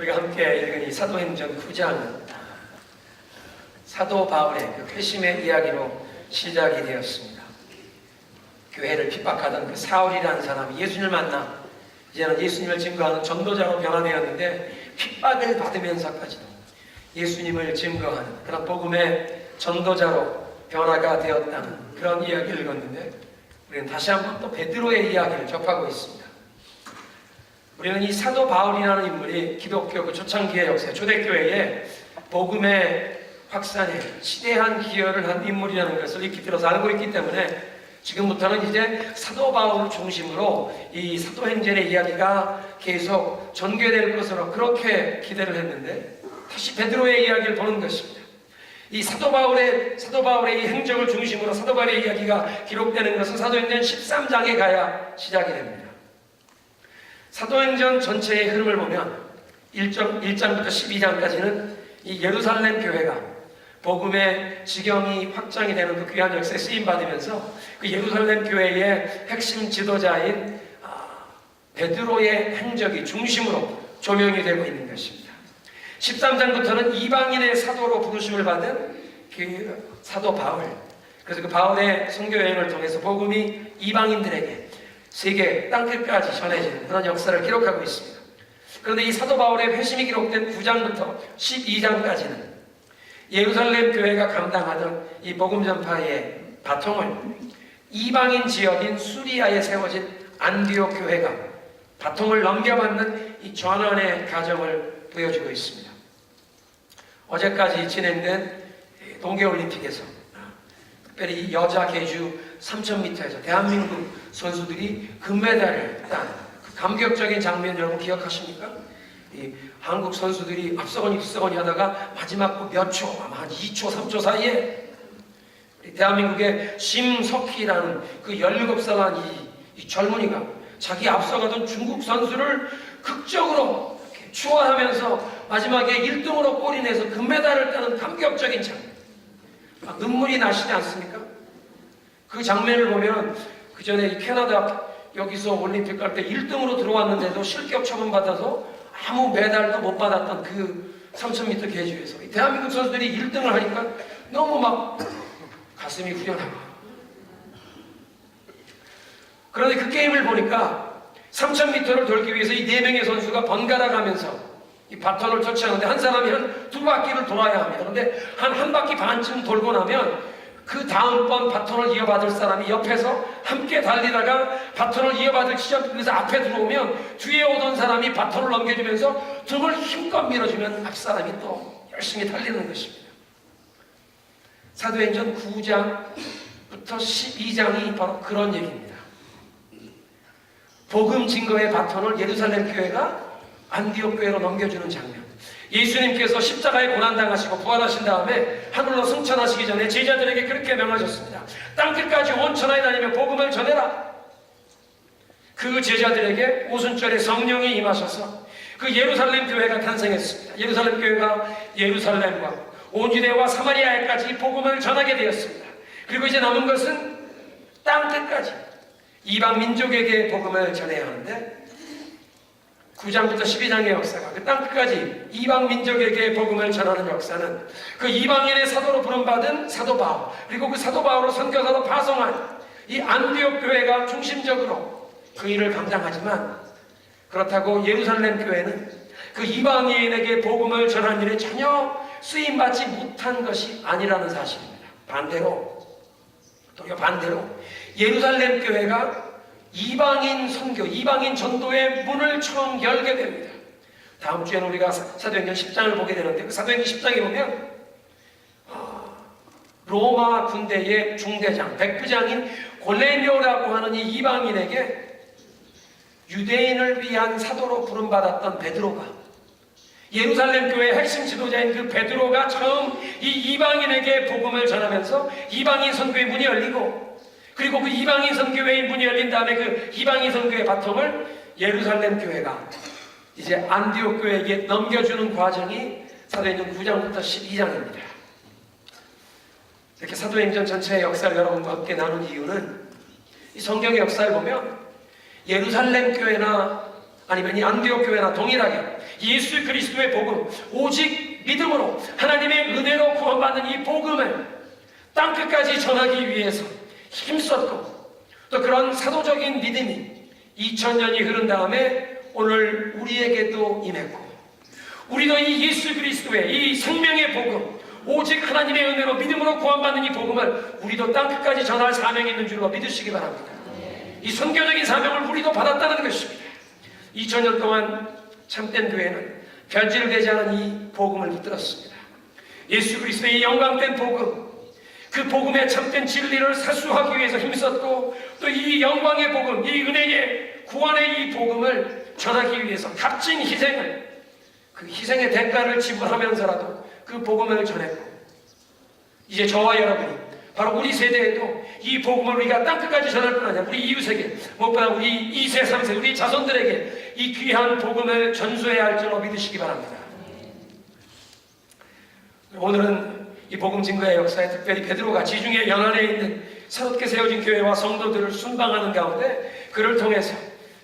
우리가 함께 읽은 이 사도행전 9장은 사도 바울의 그 회심의 이야기로 시작이 되었습니다. 교회를 핍박하던 그 사울이라는 사람이 예수님을 만나 이제는 예수님을 증거하는 전도자로 변화되었는데, 핍박을 받으면서까지도 예수님을 증거하는 그런 복음의 전도자로 변화가 되었다는 그런 이야기를 읽었는데, 우리는 다시 한번 또 베드로의 이야기를 접하고 있습니다. 우리는 이 사도 바울이라는 인물이 기독교 그 초창기의 역사, 초대교회에 복음의 확산에 시대한 기여를 한 인물이라는 것을 익히 들어서 알고 있기 때문에, 지금부터는 이제 사도 바울을 중심으로 이 사도행전의 이야기가 계속 전개될 것으로 그렇게 기대를 했는데, 다시 베드로의 이야기를 보는 것입니다. 이 사도 바울의 이 행적을 중심으로 사도 바울의 이야기가 기록되는 것은 사도행전 13장에 가야 시작이 됩니다. 사도행전 전체의 흐름을 보면 1장부터 12장까지는 이 예루살렘 교회가 복음의 지경이 확장이 되는 그 귀한 역사에 쓰임받으면서 그 예루살렘 교회의 핵심 지도자인 베드로의 행적이 중심으로 조명이 되고 있는 것입니다. 13장부터는 이방인의 사도로 부르심을 받은 그 사도 바울, 그래서 그 바울의 선교 여행을 통해서 복음이 이방인들에게 세계 땅끝까지 전해지는 그런 역사를 기록하고 있습니다. 그런데 이 사도 바울의 회심이 기록된 9장부터 12장까지는 예루살렘 교회가 감당하던 이 복음 전파의 바통을 이방인 지역인 수리아에 세워진 안디옥 교회가 바통을 넘겨받는 이 전환의 과정을 보여주고 있습니다. 어제까지 진행된 동계올림픽에서 특별히 여자 계주 3000m에서 대한민국 선수들이 금메달을 딴 그 감격적인 장면 여러분 기억하십니까? 이 한국 선수들이 앞서거니 뒤서거니 하다가 마지막 몇 초, 아마 한 2초, 3초 사이에 우리 대한민국의 심석희라는 그 17살 이 젊은이가 자기 앞서가던 중국 선수를 극적으로 추월하면서 마지막에 1등으로 골이 내서 금메달을 따는 감격적인 장면. 막 눈물이 나시지 않습니까? 그 장면을 보면 그 전에 이 캐나다 여기서 올림픽 갈 때 1등으로 들어왔는데도 실격 처분받아서 아무 메달도 못 받았던 그 3000m 계주에서 대한민국 선수들이 1등을 하니까 너무 막 가슴이 후련하고, 그런데 그 게임을 보니까 3000m를 돌기 위해서 이 4명의 선수가 번갈아 가면서 이 바톤을 터치하는데 한 사람이 한 2바퀴를 돌아야 합니다. 그런데 한 바퀴 반쯤 돌고 나면 그 다음번 바톤을 이어받을 사람이 옆에서 함께 달리다가 바톤을 이어받을 지점에서 앞에 들어오면 뒤에 오던 사람이 바톤을 넘겨주면서 등을 힘껏 밀어주면 앞사람이 또 열심히 달리는 것입니다. 사도행전 9장부터 12장이 바로 그런 얘기입니다. 복음 증거의 바톤을 예루살렘 교회가 안디옥 교회로 넘겨주는 장면. 예수님께서 십자가에 고난당하시고 부활하신 다음에 하늘로 승천하시기 전에 제자들에게 그렇게 명하셨습니다. 땅끝까지 온 천하에 다니며 복음을 전해라. 그 제자들에게 오순절에 성령이 임하셔서 그 예루살렘 교회가 탄생했습니다. 예루살렘 교회가 예루살렘과 온 유대와 사마리아에까지 복음을 전하게 되었습니다. 그리고 이제 남은 것은 땅끝까지 이방 민족에게 복음을 전해야 하는데, 9장부터 12장의 역사가 그 땅끝까지 이방 민족에게 복음을 전하는 역사는 그 이방인의 사도로 부름받은 사도 바울, 그리고 그 사도 바울을 선교사로 파송한 이 안디옥 교회가 중심적으로 그 일을 감당하지만, 그렇다고 예루살렘 교회는 그 이방인에게 복음을 전하는 일에 전혀 쓰임받지 못한 것이 아니라는 사실입니다. 반대로 예루살렘 교회가 이방인 선교, 이방인 전도의 문을 처음 열게 됩니다. 다음 주에는 우리가 사도행전 10장을 보게 되는데, 그 사도행전 10장에 보면 로마 군대의 중대장, 백부장인 골레뇨라고 하는 이 이방인에게 유대인을 위한 사도로 부름받았던 베드로가, 예루살렘 교회의 핵심 지도자인 그 베드로가 처음 이 이방인에게 복음을 전하면서 이방인 선교의 문이 열리고, 그리고 그 이방인 선교회의 문이 열린 다음에 그 이방인 선교의 바통을 예루살렘 교회가 이제 안디옥 교회에게 넘겨주는 과정이 사도행전 9장부터 12장입니다. 이렇게 사도행전 전체의 역사를 여러분과 함께 나눈 이유는 이 성경의 역사를 보면 예루살렘 교회나 아니면 이 안디옥 교회나 동일하게 예수 그리스도의 복음, 오직 믿음으로 하나님의 은혜로 구원받는 이 복음을 땅끝까지 전하기 위해서 힘썼고, 또 그런 사도적인 믿음이 2000년이 흐른 다음에 오늘 우리에게도 임했고, 우리도 이 예수 그리스도의 이 생명의 복음, 오직 하나님의 은혜로 믿음으로 구원받는 이 복음을 우리도 땅끝까지 전할 사명이 있는 줄로 믿으시기 바랍니다. 이 선교적인 사명을 우리도 받았다는 것입니다. 2000년 동안 참된 교회는 변질되지 않은 이 복음을 붙들었습니다. 예수 그리스도의 이 영광된 복음, 그 복음의 참된 진리를 사수하기 위해서 힘썼고, 또 이 영광의 복음, 이 은혜의 구원의 이 복음을 전하기 위해서 값진 희생을, 그 희생의 대가를 지불하면서라도 그 복음을 전했고, 이제 저와 여러분이 바로 우리 세대에도 이 복음을 우리가 땅끝까지 전할 뿐 아니라 우리 이웃에게, 무엇보다 우리 2세, 3세, 우리 자손들에게 이 귀한 복음을 전수해야 할 줄로 믿으시기 바랍니다. 오늘은 이 복음 증거의 역사에 특별히 베드로가 지중해 연안에 있는 새롭게 세워진 교회와 성도들을 순방하는 가운데 그를 통해서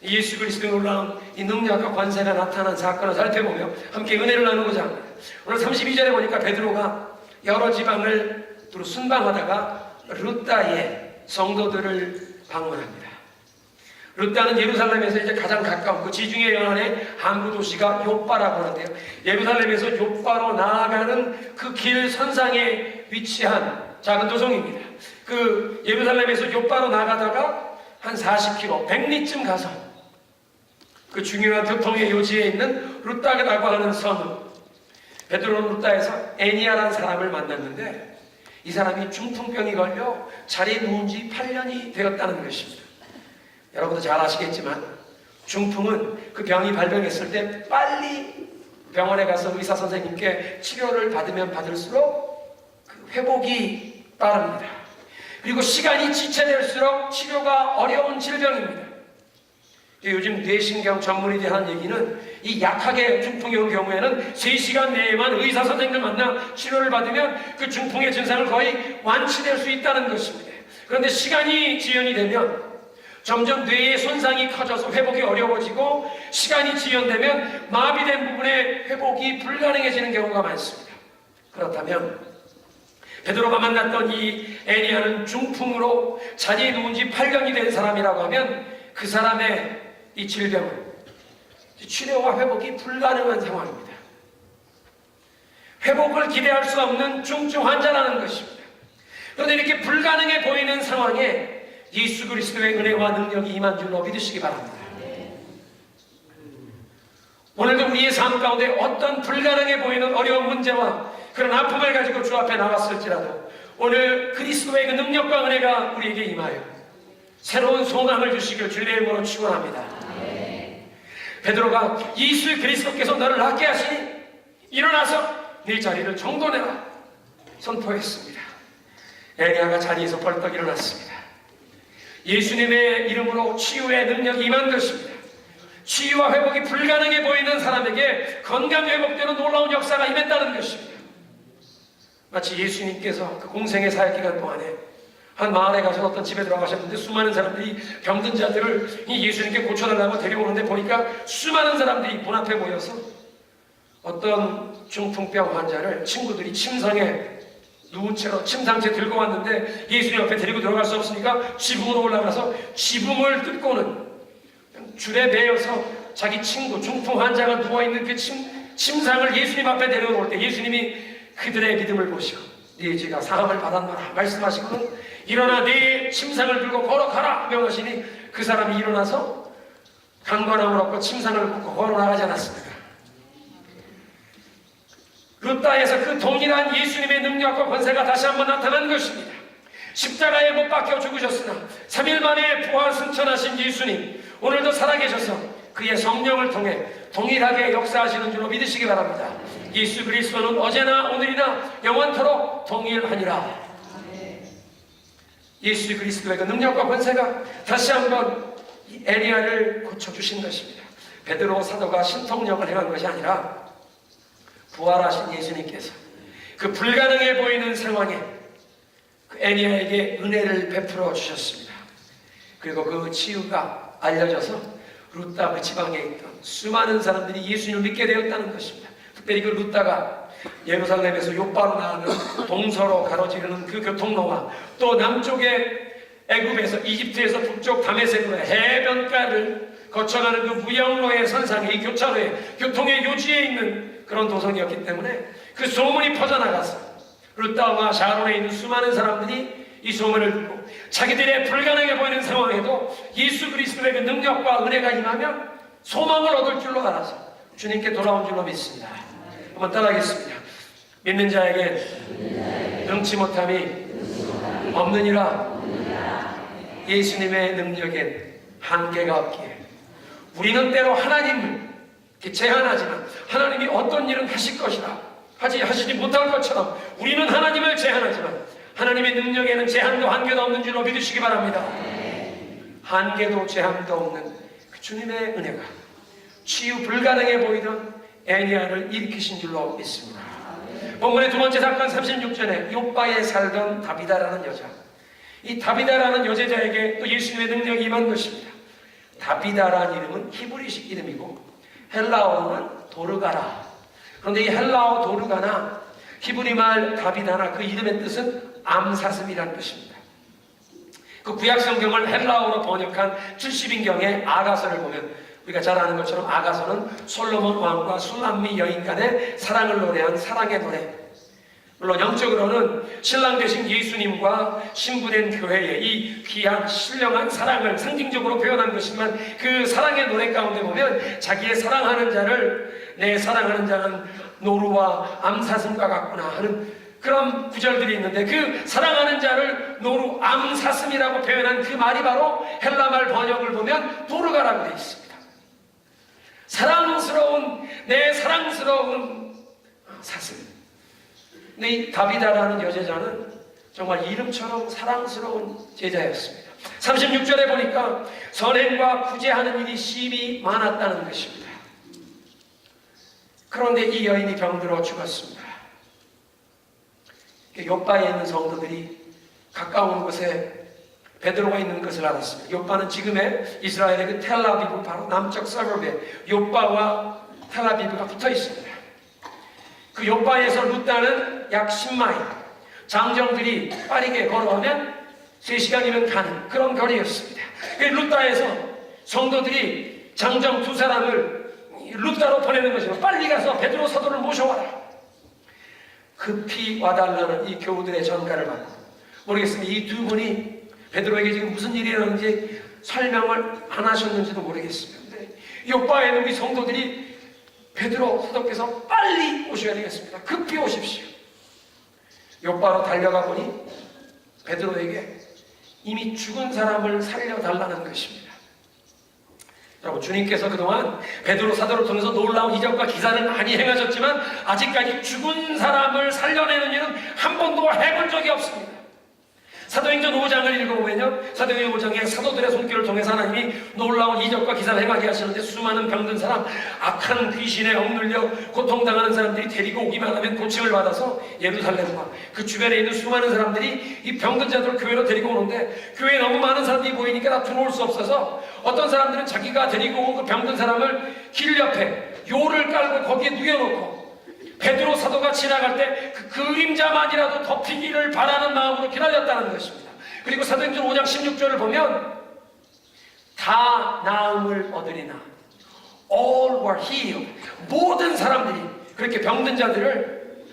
예수 그리스도의 놀라운 이 능력과 권세가 나타난 사건을 살펴보며 함께 은혜를 나누고자 합니다. 오늘 32절에 보니까 베드로가 여러 지방을 두루 순방하다가 룻다의 성도들을 방문합니다. 룻다는 예루살렘에서 이제 가장 가까운 그 지중해 연안의 항구 도시가 욥바라고 하는데요. 예루살렘에서 욥바로 나아가는 그 길 선상에 위치한 작은 도성입니다. 그 예루살렘에서 욥바로 나가다가 한 40km, 100리쯤 가서 그 중요한 교통의 요지에 있는 룻다라고 하는 섬, 베드로는 룻다에서 애니아라는 사람을 만났는데 이 사람이 중풍병이 걸려 자리에 누운 지 8년이 되었다는 것입니다. 여러분도 잘 아시겠지만 중풍은 그 병이 발병했을 때 빨리 병원에 가서 의사 선생님께 치료를 받으면 받을수록 그 회복이 빠릅니다. 그리고 시간이 지체될수록 치료가 어려운 질병입니다. 요즘 뇌신경 전문의들이 하는 얘기는 이 약하게 중풍이 온 경우에는 3시간 내에만 의사 선생님을 만나 치료를 받으면 그 중풍의 증상을 거의 완치될 수 있다는 것입니다. 그런데 시간이 지연이 되면 점점 뇌의 손상이 커져서 회복이 어려워지고, 시간이 지연되면 마비된 부분의 회복이 불가능해지는 경우가 많습니다. 그렇다면 베드로가 만났던 이 애니아는 중풍으로 자리에 누운 지 8년이 된 사람이라고 하면 그 사람의 이 질병은 치료와 회복이 불가능한 상황입니다. 회복을 기대할 수 없는 중증 환자라는 것입니다. 그런데 이렇게 불가능해 보이는 상황에 예수 그리스도의 은혜와 능력이 임한 줄로 믿으시기 바랍니다. 오늘도 우리의 삶 가운데 어떤 불가능해 보이는 어려운 문제와 그런 아픔을 가지고 주 앞에 나왔을지라도 오늘 그리스도의 그 능력과 은혜가 우리에게 임하여 새로운 소망을 주시길 주의 이름으로 축원합니다. 베드로가 예수 그리스도께서 너를 낫게 하시니 일어나서 네 자리를 정돈해라 선포했습니다. 애니아가 자리에서 벌떡 일어났습니다. 예수님의 이름으로 치유의 능력이 임한 것입니다. 치유와 회복이 불가능해 보이는 사람에게 건강 회복되는 놀라운 역사가 임했다는 것입니다. 마치 예수님께서 그 공생의 사역 기간 동안에 한 마을에 가서 어떤 집에 들어가셨는데 수많은 사람들이 병든 자들을 예수님께 고쳐달라고 데려오는데 보니까 수많은 사람들이 문 앞에 모여서 어떤 중풍병 환자를 친구들이 침상에 누운 채로 침상채 들고 왔는데 예수님 앞에 데리고 들어갈 수 없으니까 지붕으로 올라가서 지붕을 뜯고는 줄에 매여서 자기 친구 중풍 환자가 누워있는 그 침상을 예수님 앞에 데려올 때 예수님이 그들의 믿음을 보시고 네 죄가 사함을 받았노라 말씀하시고는 일어나 네 침상을 들고 걸어가라 명하시니 그 사람이 일어나서 강건함을 얻고 침상을 굽고 걸어나가지 않았습니까? 룻다에서 그 동일한 예수님의 능력과 권세가 다시 한번 나타난 것입니다. 십자가에 못 박혀 죽으셨으나 3일 만에 부활 승천하신 예수님, 오늘도 살아계셔서 그의 성령을 통해 동일하게 역사하시는 줄로 믿으시기 바랍니다. 예수 그리스도는 어제나 오늘이나 영원토록 동일하니라. 예수 그리스도의 그 능력과 권세가 다시 한번 애니아를 고쳐주신 것입니다. 베드로 사도가 신통력을 행한 것이 아니라 부활하신 예수님께서 그 불가능해 보이는 상황에 그 애니아에게 은혜를 베풀어 주셨습니다. 그리고 그 치유가 알려져서 루타 그 지방에 있던 수많은 사람들이 예수님을 믿게 되었다는 것입니다. 특별히 그 루타가 예루살렘에서 요바로 나가는 동서로 가로지르는 그 교통로와 또 남쪽에 애굽에서 이집트에서 북쪽 다메섹으로 해변가를 거쳐가는 그 무역로의 선상에 이 교차로에 교통의 요지에 있는 그런 도성이었기 때문에 그 소문이 퍼져나가서 루타와 샤론에 있는 수많은 사람들이 이 소문을 듣고 자기들의 불가능해 보이는 상황에도 예수 그리스도의 그 능력과 은혜가 임하면 소망을 얻을 줄로 알아서 주님께 돌아온 줄로 믿습니다. 한번 따라하겠습니다. 믿는 자에게 능치 못함이 없느니라. 예수님의 능력엔 한계가 없기에 우리는 때로 하나님을 제한하지만 하나님이 어떤 일은 하실 것이라 하시지 못할 것처럼 우리는 하나님을 제한하지만 하나님의 능력에는 제한도 한계도 없는 줄로 믿으시기 바랍니다. 한계도 제한도 없는 그 주님의 은혜가 치유 불가능해 보이던 애니아를 일으키신 줄로 믿습니다. 본문의 두 번째 사건 36절에 요바에 살던 다비다라는 여자, 이 다비다라는 여제자에게 또 예수님의 능력이 임한 것입니다. 다비다라는 이름은 히브리식 이름이고 헬라어로는 도르가라. 그런데 이 헬라어 도르가나 히브리말 다비다나 그 이름의 뜻은 암사슴이라는 뜻입니다. 그 구약성경을 헬라어로 번역한 70인경의 아가서를 보면 우리가 잘 아는 것처럼 아가서는 솔로몬 왕과 술람미 여인 간의 사랑을 노래한 사랑의 노래. 물론 영적으로는 신랑 되신 예수님과 신부된 교회의 이 귀한 신령한 사랑을 상징적으로 표현한 것이지만 그 사랑의 노래 가운데 보면 자기의 사랑하는 자를 내 사랑하는 자는 노루와 암사슴과 같구나 하는 그런 구절들이 있는데 그 사랑하는 자를 노루 암사슴이라고 표현한 그 말이 바로 헬라말 번역을 보면 도르가라고 되어 있습니다. 사랑스러운 내 사랑스러운 사슴. 근데 이 다비다라는 여제자는 정말 이름처럼 사랑스러운 제자였습니다. 36절에 보니까 선행과 구제하는 일이 심히 많았다는 것입니다. 그런데 이 여인이 병들어 죽었습니다. 요바에 있는 성도들이 가까운 곳에 베드로가 있는 것을 알았습니다. 요바는 지금의 이스라엘의 그 텔아비브 바로 남쪽 서버브에 요바와 텔아비브가 붙어 있습니다. 그 요바에서 루타는 약 10마일, 장정들이 빠르게 걸어가면 3시간이면 가는 그런 거리였습니다. 루타에서 성도들이 장정 두 사람을 루타로 보내는 것이고 빨리 가서 베드로 사도를 모셔와라. 급히 와달라는 이 교우들의 전가를 받고 모르겠습니다. 이 두 분이 베드로에게 지금 무슨 일이 일어났는지 설명을 안 하셨는지도 모르겠습니다. 요바에는 우리 성도들이 베드로 사도께서 빨리 오셔야 되겠습니다. 급히 오십시오. 요바로 달려가 보니 베드로에게 이미 죽은 사람을 살려달라는 것입니다. 여러분, 주님께서 그동안 베드로 사도를 통해서 놀라운 이적과 기사를 많이 행하셨지만 아직까지 죽은 사람을 살려내는 일은 한 번도 해본 적이 없습니다. 사도행전 5장을 읽어보면요, 사도행전 5장에 사도들의 손길을 통해서 하나님이 놀라운 이적과 기사를 행하게 하시는데 수많은 병든 사람, 악한 귀신에 억눌려 고통당하는 사람들이 데리고 오기만 하면 고침을 받아서 예루살렘과 그 주변에 있는 수많은 사람들이 이 병든 자들을 교회로 데리고 오는데 교회에 너무 많은 사람들이 보이니까 다 들어올 수 없어서 어떤 사람들은 자기가 데리고 온 그 병든 사람을 길 옆에 요를 깔고 거기에 누워놓고 베드로 사도가 지나갈 때 그 그림자만이라도 덮이기를 바라는 마음으로 기다렸다는 것입니다. 그리고 사도행전 5장 16절을 보면 다 나음을 얻으리나 all were healed. 모든 사람들이 그렇게 병든 자들을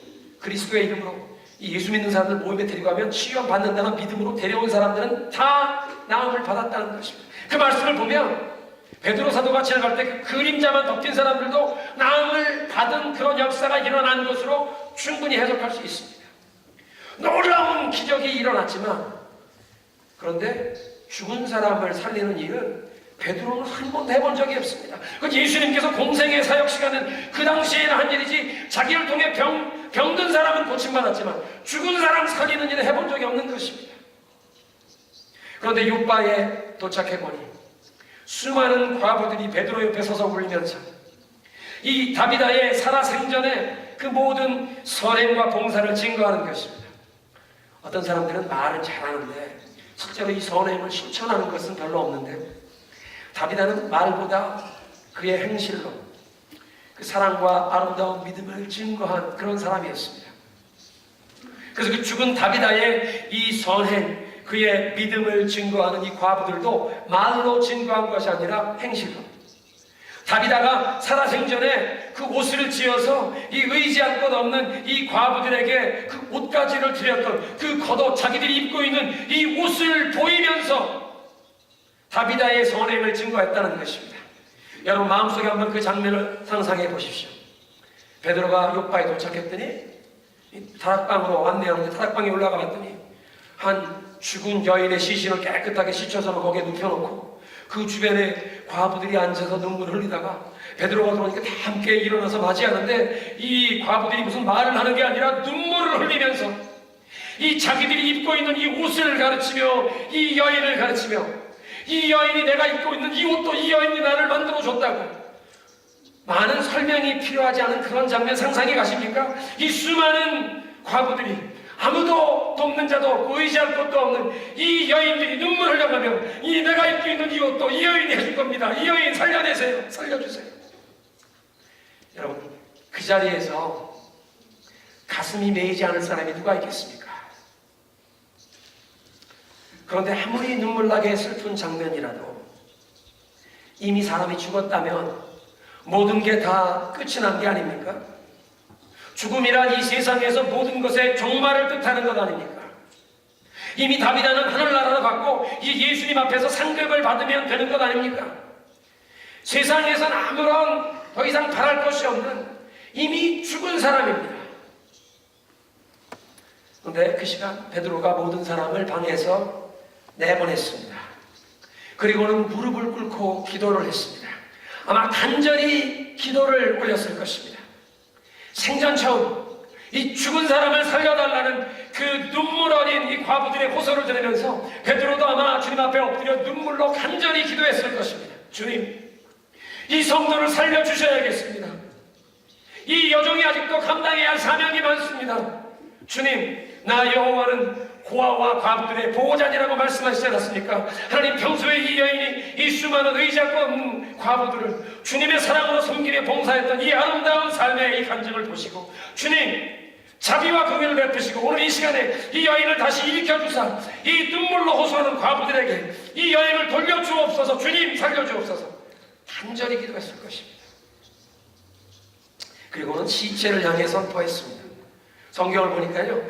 그리스도의 이름으로 이 예수 믿는 사람들 모임에 데리고 가면 치유함 받는다는 믿음으로 데려온 사람들은 다 나음을 받았다는 것입니다. 그 말씀을 보면 베드로 사도가 지나갈 때 그 그림자만 덮인 사람들도 나음을 받은 그런 역사가 일어난 것으로 충분히 해석할 수 있습니다. 놀라운 기적이 일어났지만 그런데 죽은 사람을 살리는 일은 베드로는 한 번도 해본 적이 없습니다. 예수님께서 공생의 사역 시간은 그 당시에는 한 일이지 자기를 통해 병든 사람은 고침받았지만 죽은 사람 살리는 일을 해본 적이 없는 것입니다. 그런데 요바에 도착해보니 수많은 과부들이 베드로 옆에 서서 울면서 이 다비다의 살아생전에 그 모든 선행과 봉사를 증거하는 것입니다. 어떤 사람들은 말은 잘하는데 실제로 이 선행을 실천하는 것은 별로 없는데 다비다는 말보다 그의 행실로 그 사랑과 아름다운 믿음을 증거한 그런 사람이었습니다. 그래서 그 죽은 다비다의 이 선행, 그의 믿음을 증거하는 이 과부들도 말로 증거한 것이 아니라 행실로, 다비다가 살아생전에 그 옷을 지어서 이 의지할 것 없는 이 과부들에게 그 옷가지를 드렸던 그 겉옷, 자기들이 입고 있는 이 옷을 보이면서 다비다의 선행을 증거했다는 것입니다. 여러분 마음속에 한번 그 장면을 상상해 보십시오. 베드로가 요파에 도착했더니 다락방으로 안내하는데 다락방에 올라가 봤더니 한 죽은 여인의 시신을 깨끗하게 씻어서 거기에 눕혀놓고 그 주변에 과부들이 앉아서 눈물을 흘리다가 베드로가 들어오니까 다 함께 일어나서 맞이하는데 이 과부들이 무슨 말을 하는 게 아니라 눈물을 흘리면서 이 자기들이 입고 있는 이 옷을 가르치며 이 여인을 가르치며 이 여인이 내가 입고 있는 이 옷도 이 여인이 나를 만들어 줬다고, 많은 설명이 필요하지 않은 그런 장면 상상해 가십니까? 이 수많은 과부들이 아무도 돕는 자도 없고 의지할 것도 없는 이 여인들이 눈물 흘려가며 이 내가 입고 있는 이 옷도 이 여인이 해줄 겁니다. 이 여인 살려내세요. 살려주세요. 여러분 그 자리에서 가슴이 메이지 않을 사람이 누가 있겠습니까? 그런데 아무리 눈물나게 슬픈 장면이라도 이미 사람이 죽었다면 모든 게 다 끝이 난 게 아닙니까? 죽음이란 이 세상에서 모든 것의 종말을 뜻하는 것 아닙니까? 이미 다비다는 하늘나라로 갔고 이 예수님 앞에서 상급을 받으면 되는 것 아닙니까? 세상에선 아무런 더 이상 바랄 것이 없는 이미 죽은 사람입니다. 그런데 그 시간 베드로가 모든 사람을 방에서 내보냈습니다. 그리고는 무릎을 꿇고 기도를 했습니다. 아마 간절히 기도를 올렸을 것입니다. 생전 처음 이 죽은 사람을 살려달라는 그 눈물 어린 이 과부들의 호소를 들으면서 베드로도 아마 주님 앞에 엎드려 눈물로 간절히 기도했을 것입니다. 주님, 이 성도를 살려주셔야겠습니다. 이 여종이 아직도 감당해야 할 사명이 많습니다. 주님, 나 여호와는 고아와 과부들의 보호자니라고 말씀하시지 않았습니까? 하나님, 평소에 이 여인이 이 수많은 의지할 것 없는 과부들을 주님의 사랑으로 섬기며 봉사했던 이 아름다운 삶의 이 간증을 보시고 주님, 자비와 긍휼을 베푸시고 오늘 이 시간에 이 여인을 다시 일으켜주사 이 눈물로 호소하는 과부들에게 이 여인을 돌려주옵소서. 주님, 살려주옵소서. 간절히 기도했을 것입니다. 그리고는 시체를 향해 선포했습니다. 성경을 보니까요,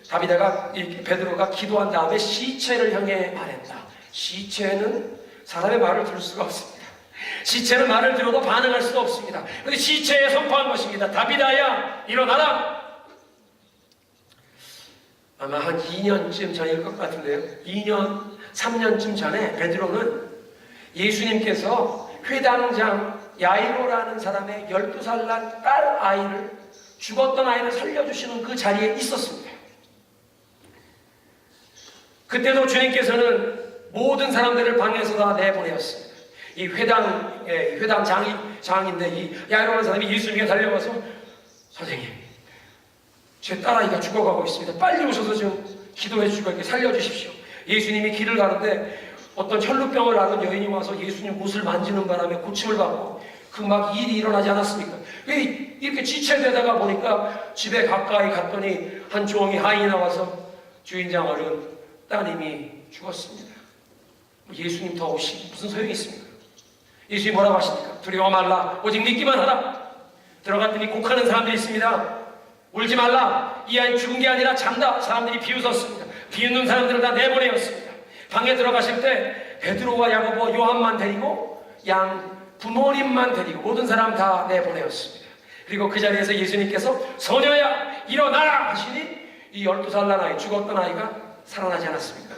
다비다가 베드로가 기도한 다음에 시체를 향해 말했다. 시체는 사람의 말을 들을 수가 없습니다. 시체는 말을 들어도 반응할 수가 없습니다. 그런데 시체에 선포한 것입니다. 다비다야, 일어나라. 아마 한 2년쯤 전일 것 같은데요, 2년, 3년쯤 전에 베드로는 예수님께서 회당장 야이로라는 사람의 12살 난 딸 아이를, 죽었던 아이를 살려주시는 그 자리에 있었습니다. 그때도 주님께서는 모든 사람들을 방에서 다 내보내었습니다. 이 회당 장인데 이 야이로라는 사람이 예수님께 달려가서, 선생님, 제 딸아이가 죽어가고 있습니다. 빨리 오셔서 좀 기도해 주시고 이렇게 살려주십시오. 예수님이 길을 가는데 어떤 혈루병을 앓은 여인이 와서 예수님 옷을 만지는 바람에 고침을 받고 그 막 일이 일어나지 않았습니까? 왜 이렇게 지체되다가 보니까 집에 가까이 갔더니 한 종이 하인이 나와서, 주인장 어른, 따님이 죽었습니다. 예수님 더 오시기 무슨 소용이 있습니까? 예수님 뭐라고 하십니까? 두려워 말라, 오직 믿기만 하라. 들어갔더니 곡하는 사람들이 있습니다. 울지 말라, 이 아이 죽은 게 아니라 잔다. 사람들이 비웃었습니다. 비웃는 사람들을 다 내보내었습니다. 방에 들어가실 때 베드로와 야고보, 요한만 데리고 양 부모님만 데리고 모든 사람 다 내보내었습니다. 그리고 그 자리에서 예수님께서 소녀야 일어나라 하시니 이 12살 난 아이, 죽었던 아이가 살아나지 않았습니까?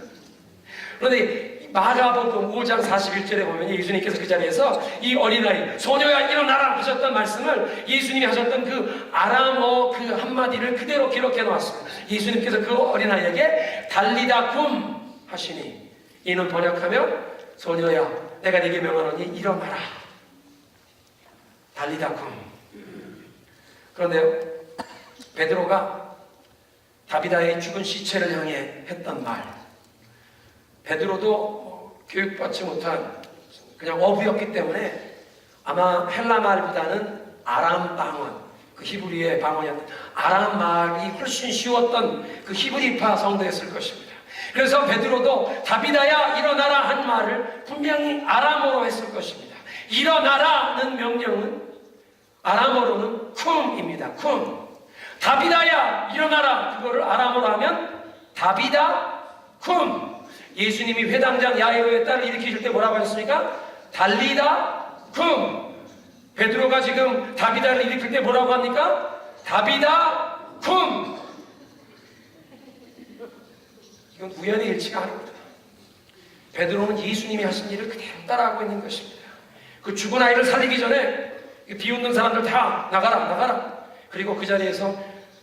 그런데 마가복음 5장 41절에 보면 예수님께서 그 자리에서 이 어린아이, 소녀야 일어나라 하셨던 말씀을 예수님이 하셨던 그 아람어 그 한마디를 그대로 기록해 놓았습니다. 예수님께서 그 어린아이에게 달리다 쿰 하시니, 이는 번역하면 소녀야 내가 네게 명하노니 일어나라. 달리다 쿰. 그런데요, 베드로가 다비다의 죽은 시체를 향해 했던 말, 베드로도 교육받지 못한 그냥 어부였기 때문에 아마 헬라 말보다는 아람 방언, 그 히브리의 방언이었던 아람 말이 훨씬 쉬웠던 그 히브리파 성도였을 것입니다. 그래서 베드로도 다비다야 일어나라 한 말을 분명히 아람어로 했을 것입니다. 일어나라는 명령은 아람어로는 쿰입니다. 쿰. 다비다야 일어나라, 그거를 아람어로 하면 다비다 쿰. 예수님이 회당장 야이로의 딸을 일으키실 때 뭐라고 하셨습니까? 달리다 쿰. 베드로가 지금 다비다를 일으킬 때 뭐라고 합니까? 다비다 쿰. 이건 우연의 일치가 아닙니다. 베드로는 예수님이 하신 일을 그대로 따라하고 있는 것입니다. 그 죽은 아이를 살리기 전에 비웃는 사람들 다 나가라. 그리고 그 자리에서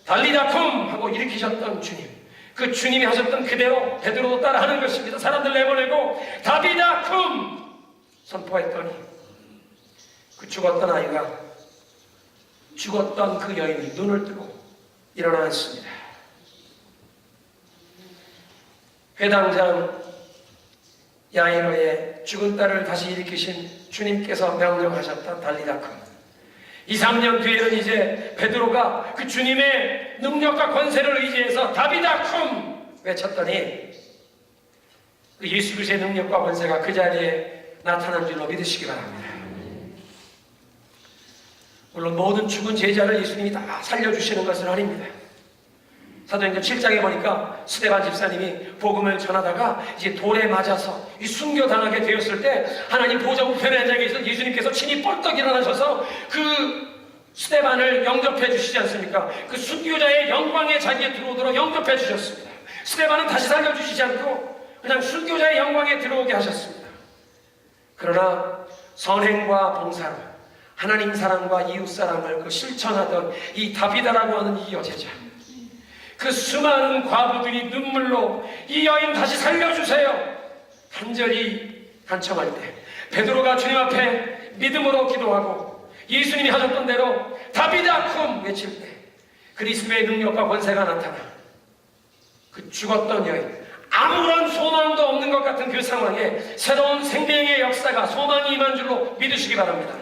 달리다 쿰 하고 일으키셨던 주님, 그 주님이 하셨던 그대로 베드로도 따라하는 것입니다. 사람들 내보내고 다비다 쿰 선포했더니 그 죽었던 아이가, 죽었던 그 여인이 눈을 뜨고 일어나 앉습니다. 회당장 야이로의 죽은 딸을 다시 일으키신 주님께서 명령하셨던 달리다 쿰. 2, 3년 뒤에는 이제 베드로가 그 주님의 능력과 권세를 의지해서 다비다 쿰 외쳤더니 그 예수 그리스도의 능력과 권세가 그 자리에 나타난 줄로 믿으시기 바랍니다. 물론 모든 죽은 제자를 예수님이 다 살려주시는 것은 아닙니다. 사도행전 7장에 보니까 스데반 집사님이 복음을 전하다가 이제 돌에 맞아서 이 순교당하게 되었을 때 하나님 보좌 우편에 앉아 계신 예수님께서 친히 뻘떡 일어나셔서 그 스데반을 영접해 주시지 않습니까? 그 순교자의 영광의 자리에 들어오도록 영접해 주셨습니다. 스데반은 다시 살려주시지 않고 그냥 순교자의 영광에 들어오게 하셨습니다. 그러나 선행과 봉사로 하나님 사랑과 이웃 사랑을 그 실천하던 이 다비다라고 하는 이 여제자, 그 수많은 과부들이 눈물로 이 여인 다시 살려주세요 간절히 간청할 때 베드로가 주님 앞에 믿음으로 기도하고 예수님이 하셨던 대로 다비다 쿰 외칠 때 그리스도의 능력과 권세가 나타나 그 죽었던 여인, 아무런 소망도 없는 것 같은 그 상황에 새로운 생명의 역사가, 소망이 임한 줄로 믿으시기 바랍니다.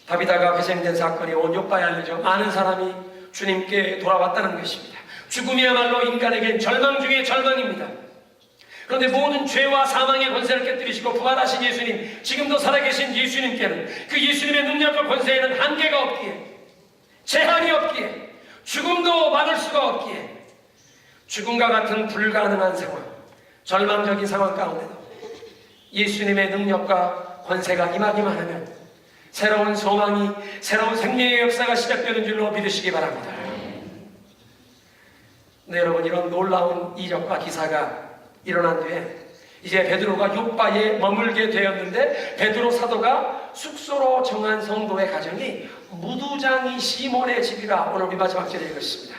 다비다가 회생된 사건이 온 요파에 알려져 많은 사람이 주님께 돌아왔다는 것입니다. 죽음이야말로 인간에겐 절망 중에 절망입니다. 그런데 모든 죄와 사망의 권세를 깨뜨리시고 부활하신 예수님, 지금도 살아계신 예수님께는 그 예수님의 능력과 권세에는 한계가 없기에, 제한이 없기에, 죽음도 막을 수가 없기에 죽음과 같은 불가능한 상황, 절망적인 상황 가운데도 예수님의 능력과 권세가 임하기만 하면 새로운 소망이, 새로운 생명의 역사가 시작되는 줄로 믿으시기 바랍니다. 네, 여러분, 이런 놀라운 이적과 기사가 일어난 뒤에 이제 베드로가 요빠에 머물게 되었는데 베드로 사도가 숙소로 정한 성도의 가정이 무두장이 시몬의 집이라 오늘 우리 마지막 절에 읽었습니다.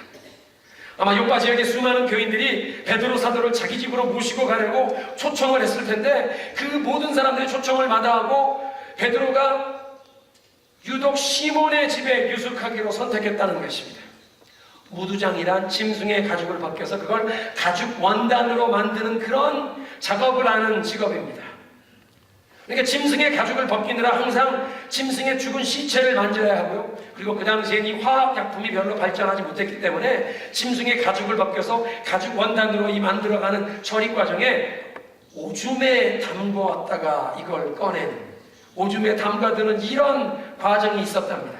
아마 요빠 지역의 수많은 교인들이 베드로 사도를 자기 집으로 모시고 가려고 초청을 했을 텐데 그 모든 사람들이 초청을 마다하고 베드로가 유독 시몬의 집에 유숙하기로 선택했다는 것입니다. 무두장이란 짐승의 가죽을 벗겨서 그걸 가죽 원단으로 만드는 그런 작업을 하는 직업입니다. 그러니까 짐승의 가죽을 벗기느라 항상 짐승의 죽은 시체를 만져야 하고요. 그리고 그 당시엔 이 화학약품이 별로 발전하지 못했기 때문에 짐승의 가죽을 벗겨서 가죽 원단으로 이 만들어가는 처리 과정에 오줌에 담궈왔다가 이걸 꺼내는, 오줌에 담가두는 이런 과정이 있었답니다.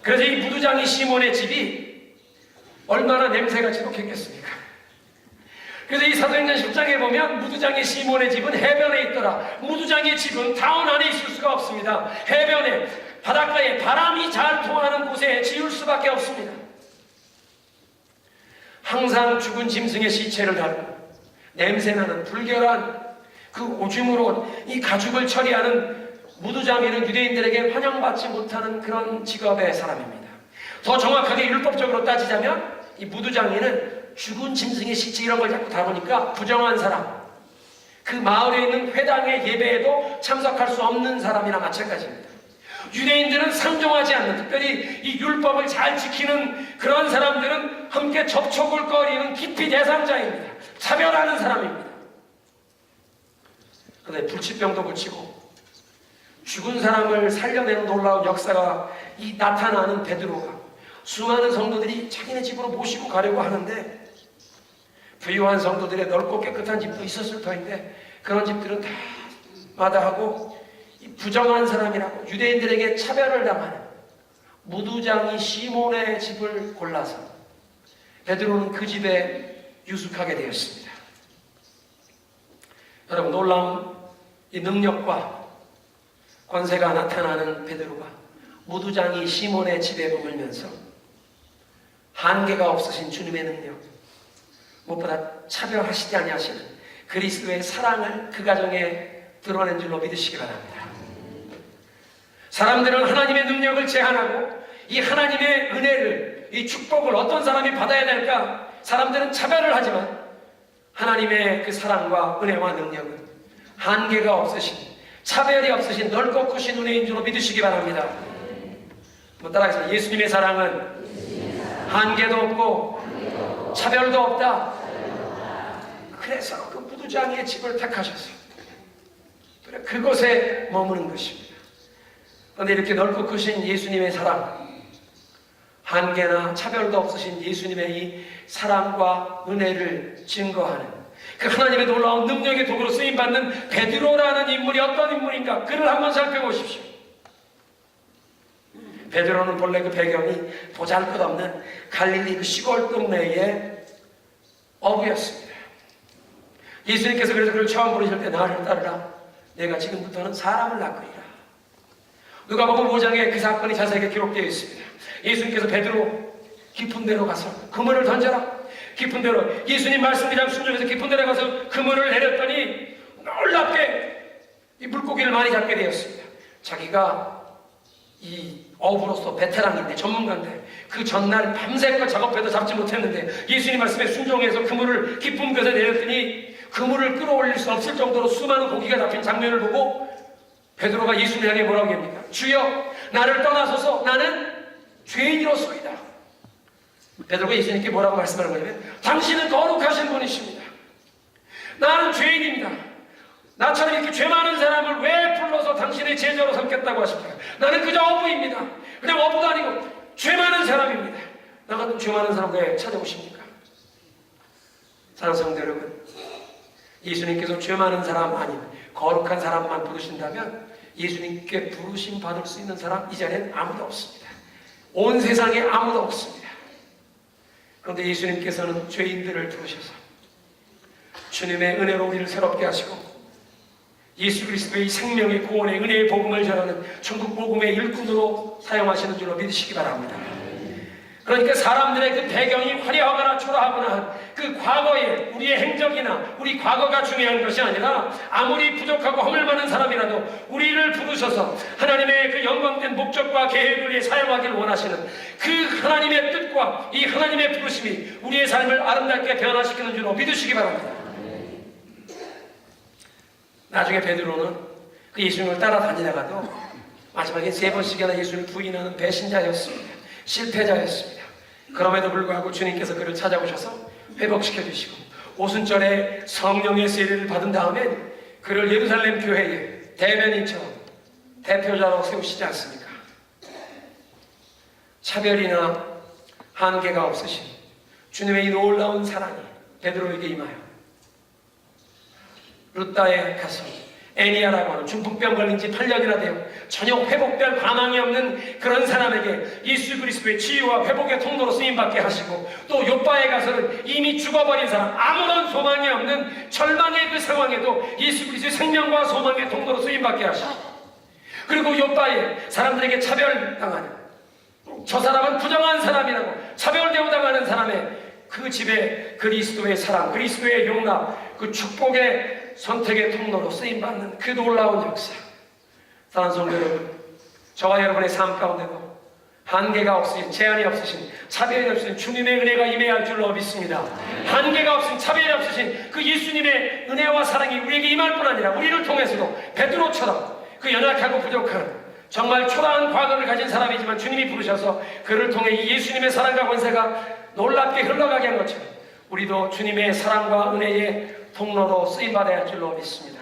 그래서 이 무두장이 시몬의 집이 얼마나 냄새가 지독했겠습니까? 그래서 이 사도행전 10장에 보면 무두장의 시몬의 집은 해변에 있더라. 무두장의 집은 타운 안에 있을 수가 없습니다. 해변에, 바닷가에 바람이 잘 통하는 곳에 지을 수밖에 없습니다. 항상 죽은 짐승의 시체를 달고 냄새나는 불결한 그 오줌으로 이 가죽을 처리하는 무두장이는 유대인들에게 환영받지 못하는 그런 직업의 사람입니다. 더 정확하게 율법적으로 따지자면 이 무두장이는 죽은 짐승의 시체 이런 걸 자꾸 다루니까 부정한 사람, 그 마을에 있는 회당의 예배에도 참석할 수 없는 사람이나 마찬가지입니다. 유대인들은 상종하지 않는, 특별히 이 율법을 잘 지키는 그런 사람들은 함께 접촉을 꺼리는 기피 대상자입니다. 차별하는 사람입니다. 그다음에 불치병도 고치고 죽은 사람을 살려내는 놀라운 역사가 나타나는 베드로가 수많은 성도들이 자기네 집으로 모시고 가려고 하는데 부유한 성도들의 넓고 깨끗한 집도 있었을 터인데 그런 집들은 다 마다하고 부정한 사람이라고 유대인들에게 차별을 당하는 무두장이 시몬의 집을 골라서 베드로는 그 집에 유숙하게 되었습니다. 여러분, 놀라운 이 능력과 권세가 나타나는 베드로가 무두장이 시몬의 집에 머물면서 한계가 없으신 주님의 능력, 무엇보다 차별하시지 아니하시는 그리스도의 사랑을 그 가정에 드러낸 줄로 믿으시기 바랍니다. 사람들은 하나님의 능력을 제한하고 이 하나님의 은혜를, 이 축복을 어떤 사람이 받아야 될까? 사람들은 차별을 하지만 하나님의 그 사랑과 은혜와 능력은 한계가 없으신, 차별이 없으신 넓고 크신 은혜인 줄로 믿으시기 바랍니다. 따라해서 예수님의 사랑은 한계도 없고 차별도 없다. 그래서 그 무두장이의 집을 택하셨어요. 그곳에 머무는 것입니다. 그런데 이렇게 넓고 크신 예수님의 사랑, 한계나 차별도 없으신 예수님의 이 사랑과 은혜를 증거하는 그 하나님의 놀라운 능력의 도구로 쓰임받는 베드로라는 인물이 어떤 인물인가, 그를 한번 살펴보십시오. 베드로는 본래 그 배경이 보잘것없는 갈릴리 그 시골 동네의 어부였습니다. 예수님께서 그래서 그를 처음 부르실 때 나를 따르라. 내가 지금부터는 사람을 낚으리라. 누가복음 5장에 그 사건이 자세하게 기록되어 있습니다. 예수님께서 베드로 깊은 데로 가서 그물을 던져라. 깊은 데로, 예수님 말씀 그냥 순종해서 깊은 데로 가서 그물을 내렸더니 놀랍게 이 물고기를 많이 잡게 되었습니다. 자기가 이 어부로서 베테랑인데, 전문가인데 그 전날 밤새껏 작업해도 잡지 못했는데 예수님 말씀에 순종해서 그물을 깊은 곳에 내렸더니 그물을 끌어올릴 수 없을 정도로 수많은 고기가 잡힌 장면을 보고 베드로가 예수님 향해 뭐라고 합니까? 주여, 나를 떠나소서, 나는 죄인이로소이다. 베드로가 예수님께 뭐라고 말씀하는 거냐면, 당신은 거룩하신 분이십니다. 나는 죄인입니다. 나처럼 이렇게 죄 많은 사람을 왜 불러서 당신의 제자로 삼겠다고 하십니까? 나는 그저 어부입니다. 그냥 어부도 아니고 죄 많은 사람입니다. 나 같은 죄 많은 사람 왜 찾아오십니까? 사랑하는 성도 여러분, 예수님께서 죄 많은 사람 아닌 거룩한 사람만 부르신다면 예수님께 부르심 받을 수 있는 사람 이 자리에는 아무도 없습니다. 온 세상에 아무도 없습니다. 그런데 예수님께서는 죄인들을 부르셔서 주님의 은혜로 우리를 새롭게 하시고 예수 그리스도의 생명의 구원의 은혜의 복음을 전하는 천국 복음의 일꾼으로 사용하시는 줄로 믿으시기 바랍니다. 그러니까 사람들의 그 배경이 화려하거나 초라하거나 그 과거에 우리의 행적이나 우리 과거가 중요한 것이 아니라 아무리 부족하고 허물 많은 사람이라도 우리를 부르셔서 하나님의 그 영광된 목적과 계획을 위해 사용하기를 원하시는 그 하나님의 뜻과 이 하나님의 부르심이 우리의 삶을 아름답게 변화시키는 줄로 믿으시기 바랍니다. 나중에 베드로는 그 예수님을 따라다니다가도 마지막에 3번씩이나 예수님을 부인하는 배신자였습니다. 실패자였습니다. 그럼에도 불구하고 주님께서 그를 찾아오셔서 회복시켜 주시고 오순절에 성령의 세례를 받은 다음에 그를 예루살렘 교회의 대변인처럼 대표자로 세우시지 않습니까? 차별이나 한계가 없으신 주님의 이 놀라운 사랑이 베드로에게 임하여 루다에 가서 애니아라고 하는 중풍병 걸린 지 8년이나 되어 전혀 회복될 가망이 없는 그런 사람에게 예수 그리스도의 치유와 회복의 통로로 쓰임받게 하시고, 또 요바에 가서는 이미 죽어버린 사람, 아무런 소망이 없는 절망의 그 상황에도 예수 그리스도의 생명과 소망의 통로로 쓰임받게 하시고, 그리고 요바에 사람들에게 차별당하는, 저 사람은 부정한 사람이라고 차별대우 당하는 사람의 그 집에 그리스도의 사랑, 그리스도의 용납, 그 축복의 선택의 통로로 쓰임받는 그 놀라운 역사. 사랑하는 성도 여러분, 저와 여러분의 삶 가운데도 한계가 없으신, 제한이 없으신, 차별이 없으신 주님의 은혜가 임해야 할 줄로 믿습니다. 한계가 없으신, 차별이 없으신 그 예수님의 은혜와 사랑이 우리에게 임할 뿐 아니라 우리를 통해서도 베드로처럼 그 연약하고 부족한 정말 초라한 과거를 가진 사람이지만 주님이 부르셔서 그를 통해 이 예수님의 사랑과 권세가 놀랍게 흘러가게 한 것처럼 우리도 주님의 사랑과 은혜의 통로로 쓰임받아야 할 줄로 믿습니다.